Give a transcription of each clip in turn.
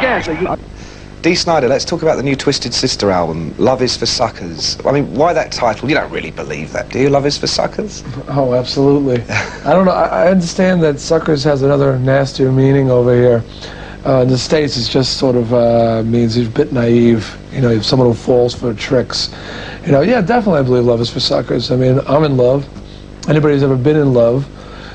gas. Dee Snider, let's talk about the new Twisted Sister album, Love is for Suckers. I mean, why that title? You don't really believe that, do you? Love is for Suckers? Oh, absolutely. I don't know. I understand that suckers has another nastier meaning over here. In the States, it just sort of means he's a bit naive. You know, someone who falls for tricks. You know, yeah, definitely I believe love is for suckers. I mean, I'm in love. Anybody who's ever been in love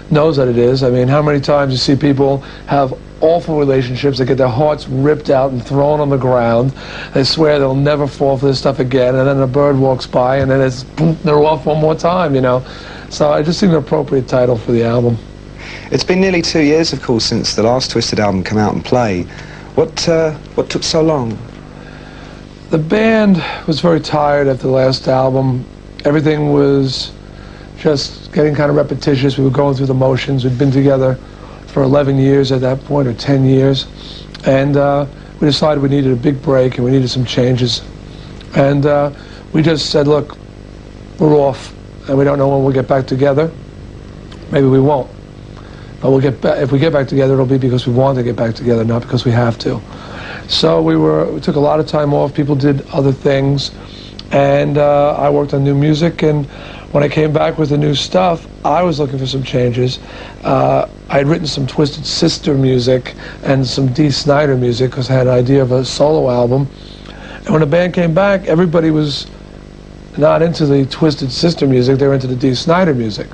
knows that it is. I mean, how many times you see people have awful relationships, they get their hearts ripped out and thrown on the ground, they swear they'll never fall for this stuff again, and then a bird walks by and then it's boom, they're off one more time, you know. So I just think an appropriate title for the album. It's been nearly 2 years, of course, since the last Twisted album came out and play. What took so long? The band was very tired after the last album. Everything was just getting kind of repetitious. We were going through the motions. We'd been together for 11 years at that point, or 10 years. And we decided we needed a big break and we needed some changes. And we just said, look, we're off and we don't know when we'll get back together. Maybe we won't. But we'll get if we get back together, it'll be because we want to get back together, not because we have to. So we took a lot of time off. People did other things. And I worked on new music, and when I came back with the new stuff, I was looking for some changes. I had written some Twisted Sister music and some Dee Snider music because I had an idea of a solo album. And when the band came back, everybody was not into the Twisted Sister music, they were into the Dee Snider music.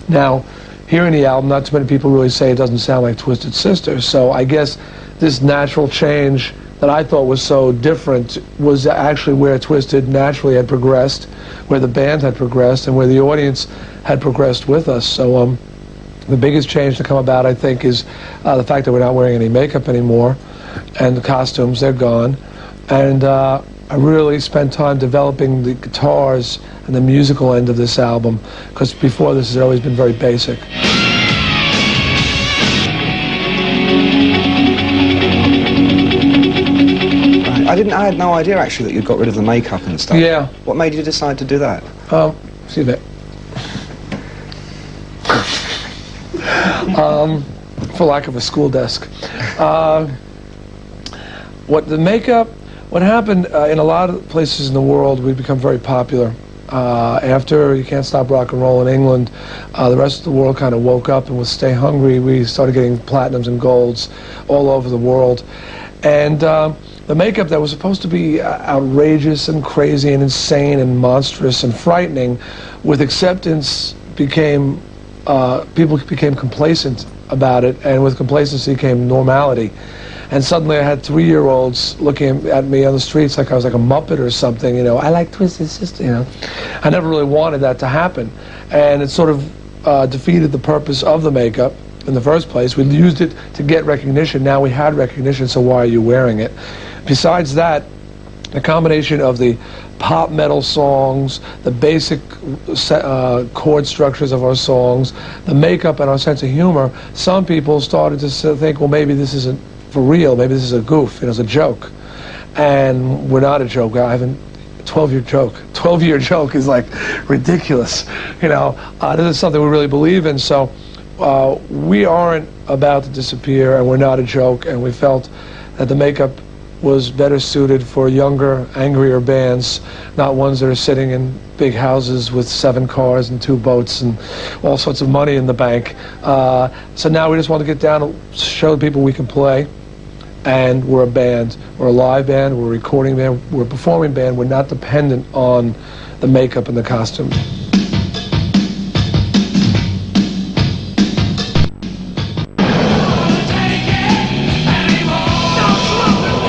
Now, hearing the album, not too many people really say it doesn't sound like Twisted Sister, so I guess this natural change that I thought was so different was actually where Twisted naturally had progressed, where the band had progressed, and where the audience had progressed with us. So the biggest change to come about, I think, is the fact that we're not wearing any makeup anymore, and the costumes, they're gone. And I really spent time developing the guitars and the musical end of this album, because before this has always been very basic. I had no idea actually that you'd got rid of the makeup and stuff. Yeah. What made you decide to do that? See that. For lack of a school desk. What happened in a lot of places in the world, we've become very popular. After You Can't Stop Rock and Roll in England, the rest of the world kind of woke up, and with Stay Hungry, we started getting platinums and golds all over the world. And the makeup that was supposed to be outrageous and crazy and insane and monstrous and frightening, with acceptance became, people became complacent about it, and with complacency came normality. And suddenly I had 3-year-olds looking at me on the streets like I was like a Muppet or something, you know, I like Twisted Sister, you know. I never really wanted that to happen. And it sort of defeated the purpose of the makeup in the first place. We used it to get recognition. Now we had recognition, so why are you wearing it? Besides that, the combination of the pop metal songs, the basic chord structures of our songs, the makeup and our sense of humor, some people started to think, well, maybe this isn't for real, maybe this is a goof, you know, it's a joke. And we're not a joke. I haven't, 12-year joke. 12-year joke is like ridiculous, you know. This is something we really believe in, so we aren't about to disappear, and we're not a joke, and we felt that the makeup was better suited for younger, angrier bands, not ones that are sitting in big houses with 7 cars and 2 boats and all sorts of money in the bank. So now we just want to get down and show people we can play, and we're a band. We're a live band, we're a recording band, we're a performing band. We're not dependent on the makeup and the costume.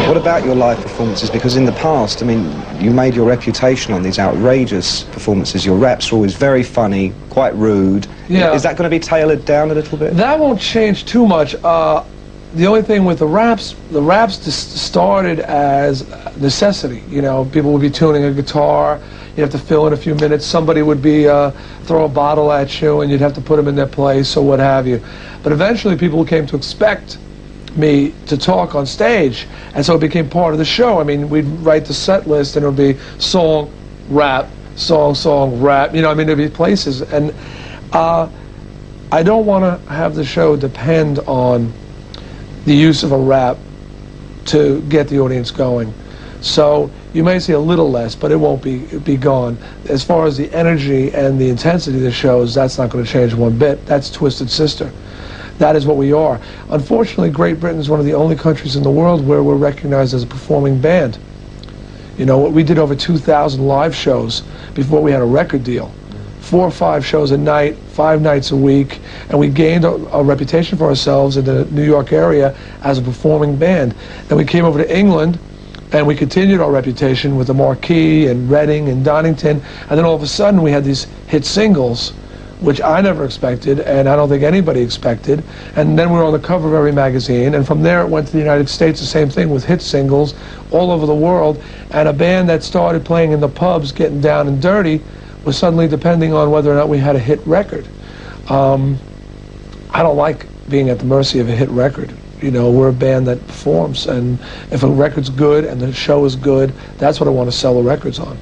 What about your live performances? Because in the past, I mean, you made your reputation on these outrageous performances. Your raps are always very funny, quite rude. Yeah. Is that going to be tailored down a little bit? That won't change too much. The only thing with the raps just started as necessity. You know, people would be tuning a guitar, you'd have to fill in a few minutes, somebody would be throw a bottle at you and you'd have to put them in their place or what have you. But eventually people came to expect me to talk on stage, and so it became part of the show. I mean, we'd write the set list and it would be song, rap, song, rap, you know, I mean, there'd be places. And I don't want to have the show depend on the use of a rap to get the audience going. So you may see a little less, but it won't be gone. As far as the energy and the intensity of the shows, that's not going to change one bit. That's Twisted Sister. That is what we are. Unfortunately, Great Britain is one of the only countries in the world where we're recognized as a performing band. You know, we did over 2,000 live shows before we had a record deal. 4 or 5 shows a night, 5 nights a week, and we gained a reputation for ourselves in the New York area as a performing band. Then we came over to England, and we continued our reputation with the Marquee and Reading and Donington, and then all of a sudden we had these hit singles, which I never expected, and I don't think anybody expected, and then we were on the cover of every magazine, and from there it went to the United States, the same thing with hit singles all over the world, and a band that started playing in the pubs, getting down and dirty, was suddenly depending on whether or not we had a hit record. I don't like being at the mercy of a hit record. You know, we're a band that performs, and if a record's good and the show is good, that's what I want to sell the records on.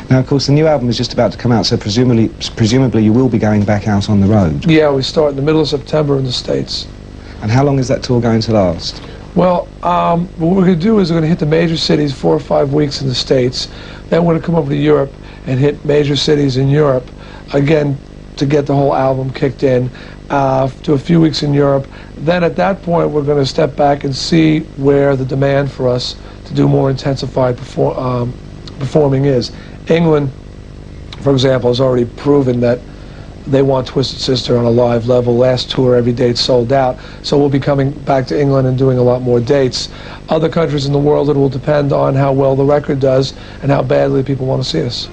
Now, of course, the new album is just about to come out, so presumably you will be going back out on the road. Yeah, we start in the middle of September in the States. And how long is that tour going to last? Well, what we're going to do is we're going to hit the major cities 4 or 5 weeks in the States. Then we're going to come over to Europe and hit major cities in Europe, again, to get the whole album kicked in, to a few weeks in Europe. Then at that point, we're going to step back and see where the demand for us to do more intensified performing is. England, for example, has already proven that they want Twisted Sister on a live level. Last tour, every date sold out. So we'll be coming back to England and doing a lot more dates. Other countries in the world, it will depend on how well the record does and how badly people want to see us.